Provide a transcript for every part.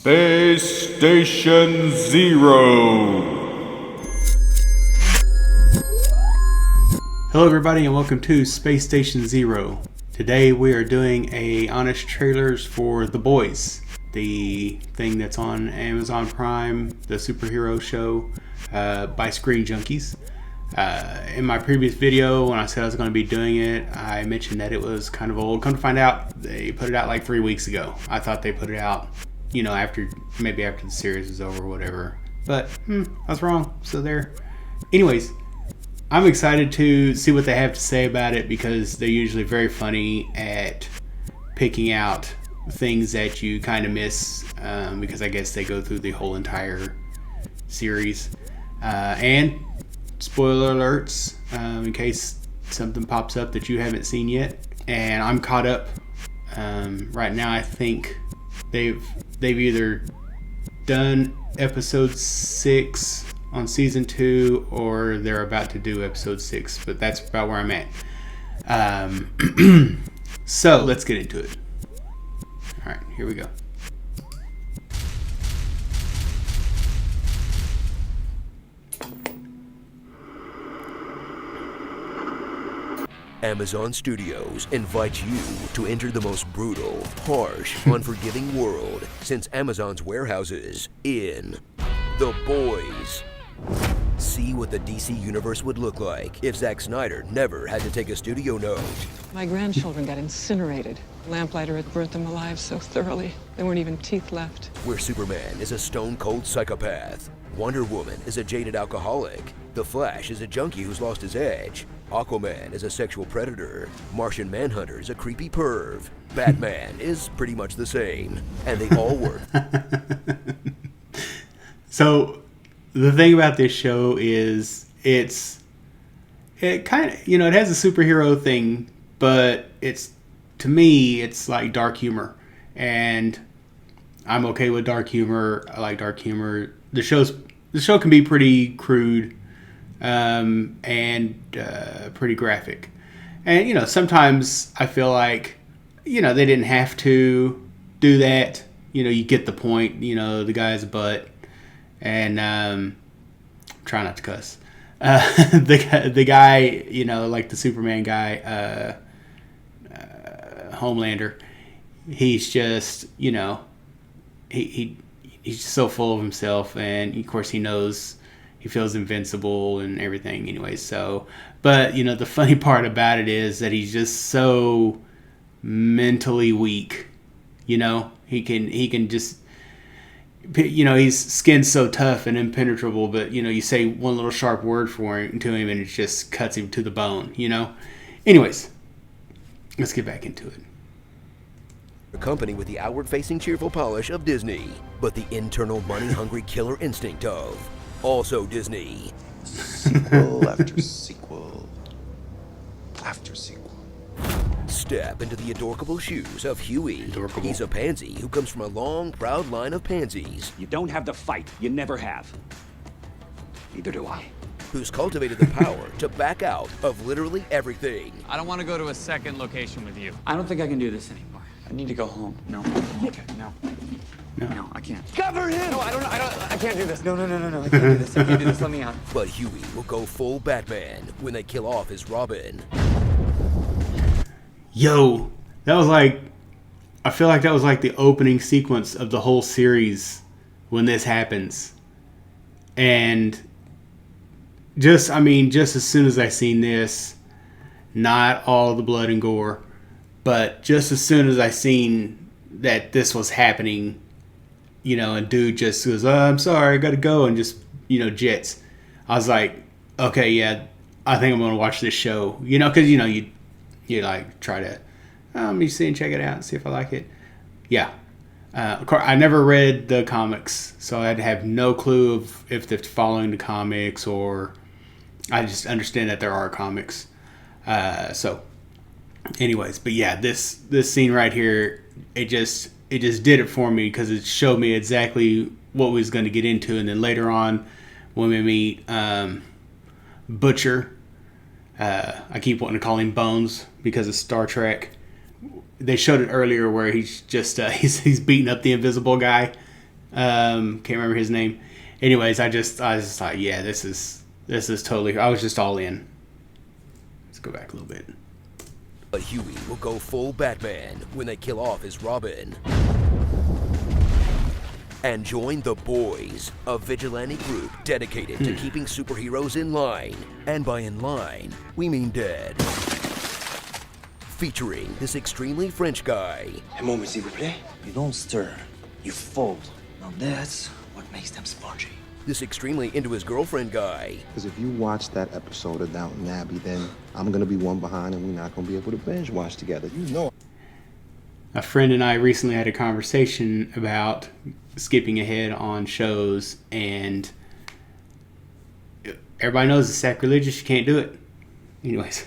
Space Station Zero. Hello everybody and welcome to Space Station Zero. Today we are doing a honest trailers for The Boys, the thing that's on Amazon Prime, the superhero show by Screen Junkies. In my previous video, when I said I was going to be doing it, I mentioned that it was kind of old. Come to find out, they put it out like 3 weeks ago. I thought they put it out, after the series is over or whatever. But I was wrong. So there. Anyways, I'm excited to see what they have to say about it because they're usually very funny at picking out things that you kind of miss because I guess they go through the whole entire series. And spoiler alerts in case something pops up that you haven't seen yet. And I'm caught up right now. I think they've either done episode 6 on season 2 or they're about to do episode 6, but that's about where I'm at. So let's get into it. All right, here we go. Amazon Studios invites you to enter the most brutal, harsh, unforgiving world since Amazon's warehouses in The Boys. See what the DC universe would look like if Zack Snyder never had to take a studio note. My grandchildren got incinerated. Lamplighter had burnt them alive so thoroughly, there weren't even teeth left. Where Superman is a stone-cold psychopath. Wonder Woman is a jaded alcoholic. The Flash is a junkie who's lost his edge. Aquaman is a sexual predator. Martian Manhunter is a creepy perv. Batman is pretty much the same. And they all work. So the thing about this show is it kind of, it has a superhero thing, but to me, it's like dark humor. And I'm okay with dark humor. I like dark humor. The show can be pretty crude and pretty graphic. And, sometimes I feel like, they didn't have to do that. You get the point. The guy's a butt. And try not to cuss. The guy, like the Superman guy, Homelander, he's just, he's just so full of himself, and of course he feels invincible and everything anyway. So, but the funny part about it is that he's just so mentally weak. He can just, his skin's so tough and impenetrable, but you say one little sharp word to him and it just cuts him to the bone. Anyways, let's get back into it. A company with the outward-facing cheerful polish of Disney, but the internal money-hungry killer instinct of also Disney. Sequel after sequel after sequel. Step into the adorable shoes of Huey. Adorable. He's a pansy who comes from a long, proud line of pansies. You don't have to fight. You never have. Neither do I. Who's cultivated the power to back out of literally everything. I don't want to go to a second location with you. I don't think I can do this anymore. I need to go home. No. Okay, no. No, I can't. Cover him! No, I can't do this. No, I can't do this. I can't do this. Let me out. But Huey will go full Batman when they kill off his Robin. Yo, I feel like that was like the opening sequence of the whole series when this happens. And just as soon as I seen this, not all the blood and gore, but just as soon as I seen that this was happening, and dude just goes, "Oh, I'm sorry, I gotta go," and just, jets. I was like, okay, yeah, I think I'm gonna watch this show, because, you like try to, let me see and check it out and see if I like it. Yeah. Of course, I never read the comics, so I'd have no clue of if they're following the comics, or I just understand that there are comics. So anyways, but yeah, this scene right here, it just did it for me because it showed me exactly what we was going to get into. And then later on when we meet Butcher, I keep wanting to call him Bones because of Star Trek. They showed it earlier where he's just he's beating up the invisible guy, Can't remember his name. Anyways, I just thought, yeah, this is totally. I was just all in. Let's go back a little bit. But Huey will go full Batman when they kill off his Robin. And join the Boys, a vigilante group dedicated to keeping superheroes in line. And by in line, we mean dead. Featuring this extremely French guy. Un moment, s'il vous plaît. You don't stir, you fold. Now that's what makes them spongy. This extremely into his girlfriend guy. Because if you watch that episode of Downton Abbey, then I'm going to be one behind and we're not going to be able to binge watch together. You know. A friend and I recently had a conversation about skipping ahead on shows, and everybody knows it's sacrilegious. You can't do it. Anyways.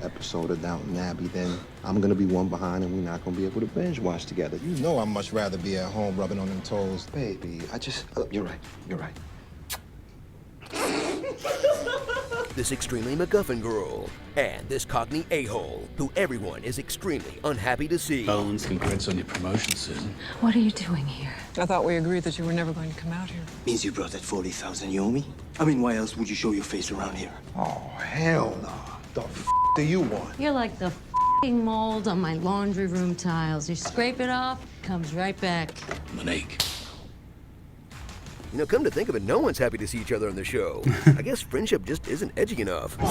Episode of Downton Abbey, then I'm going to be one behind and we're not going to be able to binge watch together. You know I'd much rather be at home rubbing on them toes. Baby, you're right. You're right. This extremely MacGuffin girl. And this Cockney a-hole, who everyone is extremely unhappy to see. Bones. Congrats on your promotion, Susan. What are you doing here? I thought we agreed that you were never going to come out here. Means you brought that 40,000 you owe me? I mean, why else would you show your face around here? Oh, hell no. The do you want? You're like the f***ing mold on my laundry room tiles. You scrape it off, comes right back. Monique. You know, come to think of it, no one's happy to see each other on the show. I guess friendship just isn't edgy enough. Give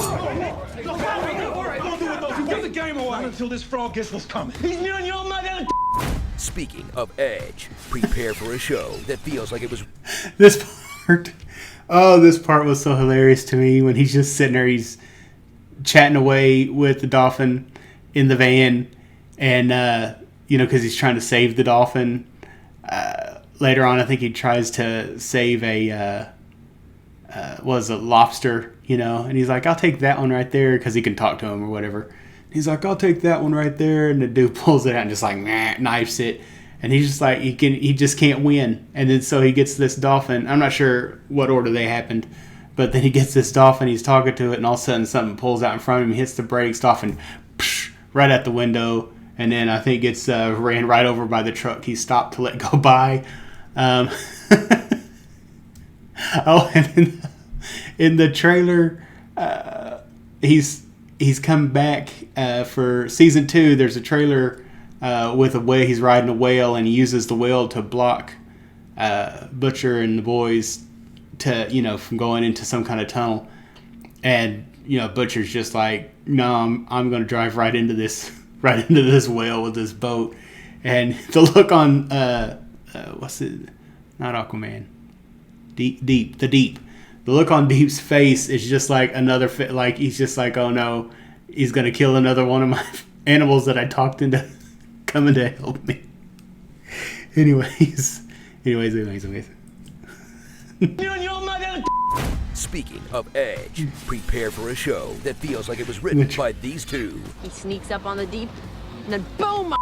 the game away until this frog gets what's coming. He's near your mother. Speaking of edge, prepare for a show that feels like it was... This part was so hilarious to me when he's just sitting there, he's chatting away with the dolphin in the van, and because he's trying to save the dolphin. Later on, I think he tries to save a lobster, and he's like, I'll take that one right there, because he can talk to him or whatever. He's like, I'll take that one right there, and the dude pulls it out and just like knifes it, and he's just like, he just can't win. And then so he gets this dolphin. I'm not sure what order they happened, but then he gets this dolphin, he's talking to it, and all of a sudden something pulls out in front of him, hits the brakes, dolphin right at the window, and then I think gets ran right over by the truck he stopped to let go by. And in the trailer, he's come back for season 2. There's a trailer with a whale. He's riding a whale, and he uses the whale to block Butcher and the boys to from going into some kind of tunnel. And Butcher's just like, no, I'm going to drive right into this whale with this boat. And the look on what's it? Not Aquaman. The Deep. The look on Deep's face is just like another like he's just like, oh no, he's gonna kill another one of my animals that I talked into coming to help me. Anyways. Speaking of edge, prepare for a show that feels like it was written by these two. He sneaks up on the Deep, and then boom,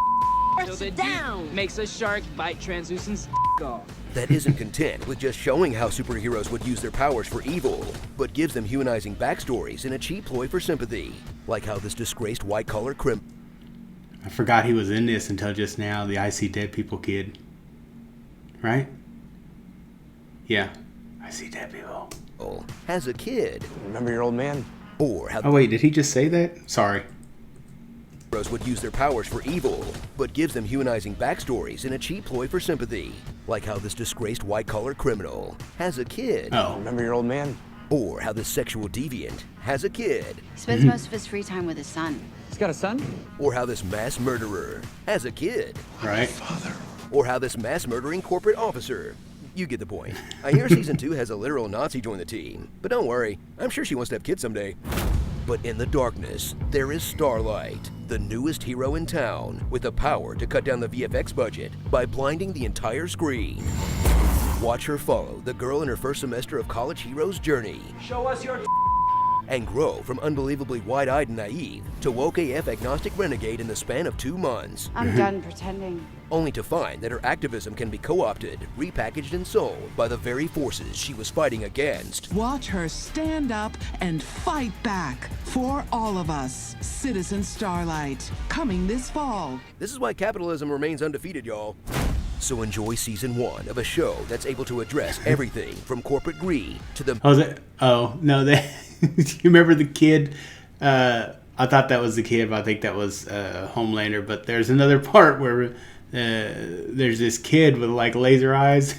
down. Makes a shark bite translucent off. That isn't content with just showing how superheroes would use their powers for evil, but gives them humanizing backstories in a cheap ploy for sympathy. Like how this disgraced white-collar criminal... I forgot he was in this until just now, the I See Dead People kid. Right? Yeah. I See Dead People. Has a kid. Remember your old man? Or how... Oh wait, did he just say that? Sorry. Would use their powers for evil, but gives them humanizing backstories in a cheap ploy for sympathy. Like how this disgraced white-collar criminal has a kid. Oh. Remember your old man? Or how this sexual deviant has a kid. He spends most of his free time with his son. He's got a son? Or how this mass murderer has a kid. Right. Father. Or how this mass murdering corporate officer. You get the point. I hear season 2 has a literal Nazi join the team. But don't worry, I'm sure she wants to have kids someday. But in the darkness, there is Starlight, the newest hero in town, with the power to cut down the VFX budget by blinding the entire screen. Watch her follow the girl in her first semester of college hero's journey. Show us your And grow from unbelievably wide-eyed and naive to woke AF agnostic renegade in the span of 2 months. I'm done pretending. Only to find that her activism can be co-opted, repackaged, and sold by the very forces she was fighting against. Watch her stand up and fight back for all of us. Citizen Starlight, coming this fall. This is why capitalism remains undefeated, y'all. So enjoy season 1 of a show that's able to address everything from corporate greed to the... Oh, no, you remember the kid? I thought that was the kid, but I think that was Homelander. But there's another part where there's this kid with like laser eyes.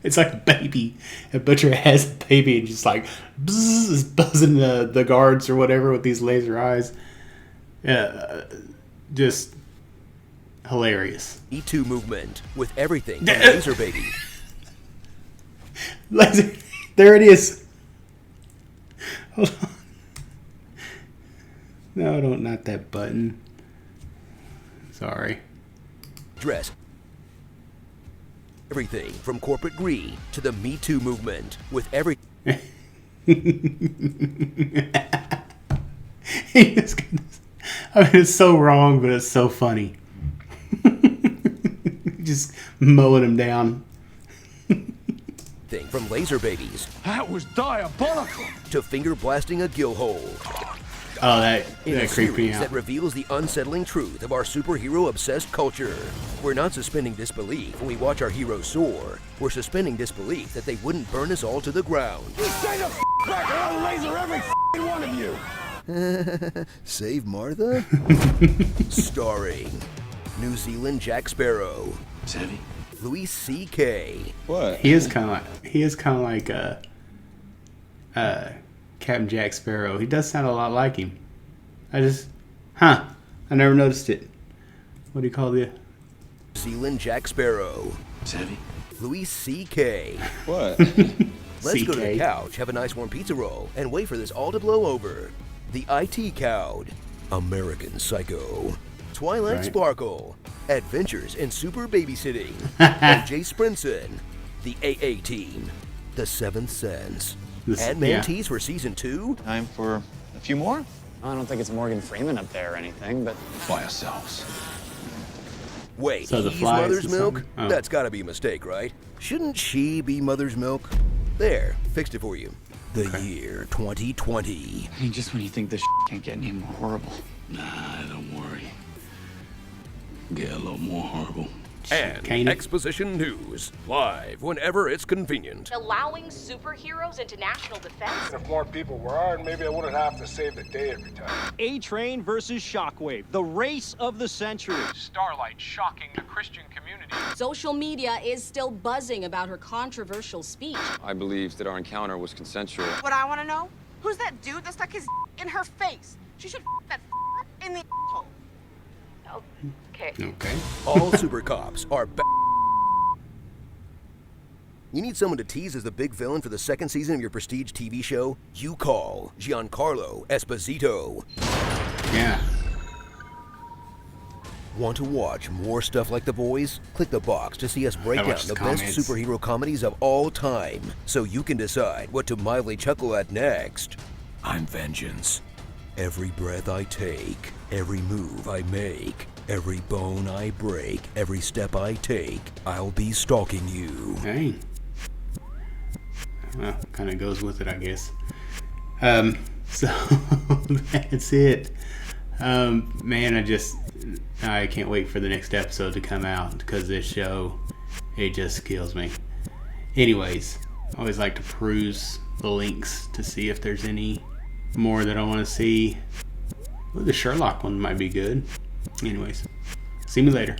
It's like a baby. A butcher has a baby and just like is buzzing the guards or whatever with these laser eyes. Just hilarious. E2 movement with everything from Laser Baby. Laser, there it is. Hold on. No, not that button. Sorry. Dress. Everything from corporate greed to the Me Too movement with every... I mean, it's so wrong, but it's so funny. Just mowing him down. Thing from laser babies. That was diabolical. To finger blasting a gill hole. Oh, that creeped me out. That reveals the unsettling truth of our superhero-obsessed culture. We're not suspending disbelief when we watch our heroes soar. We're suspending disbelief that they wouldn't burn us all to the ground. Just stay the back or I'll laser every one of you. Save Martha? Starring New Zealand Jack Sparrow. Savvy. Louis C.K. What? He is kind of like Captain Jack Sparrow. He does sound a lot like him. I never noticed it. What do you call the... New Zealand Jack Sparrow. Savvy. Louis C.K. What? Let's go to the couch, have a nice warm pizza roll, and wait for this all to blow over. The IT Cowed. American Psycho. Twilight Sparkle. Adventures in Super Babysitting. and Jay Sprinson. The AA Team. The Seventh Sense. And Mantis for season 2. Time for a few more? I don't think it's Morgan Freeman up there or anything, but By ourselves. Wait, So the he's flies Mother's and Milk? something? Oh. That's gotta be a mistake, right? Shouldn't she be Mother's Milk? There, fixed it for you. The year 2020. I mean, just when you think this can't get any more horrible. Nah, don't worry. Get a little more horrible. And Exposition News, live whenever it's convenient. Allowing superheroes into national defense? If more people were armed, maybe I wouldn't have to save the day every time. A-Train versus Shockwave, the race of the century. Starlight shocking the Christian community. Social media is still buzzing about her controversial speech. I believe that our encounter was consensual. What I want to know? Who's that dude that stuck his in her face? She should that in the asshole. Okay. All super cops are back. You need someone to tease as the big villain for the second season of your prestige TV show? You call Giancarlo Esposito. Yeah. Want to watch more stuff like The Boys? Click the box to see us break down the best superhero comedies of all time, so you can decide what to mildly chuckle at next. I'm vengeance. Every breath I take, every move I make, every bone I break, every step I take, I'll be stalking you. Hey. Well, kind of goes with it, I guess. So that's it. Man, I can't wait for the next episode to come out because this show, it just kills me. Anyways, I always like to peruse the links to see if there's any more that I want to see. Well, the Sherlock one might be good. Anyways, see me later.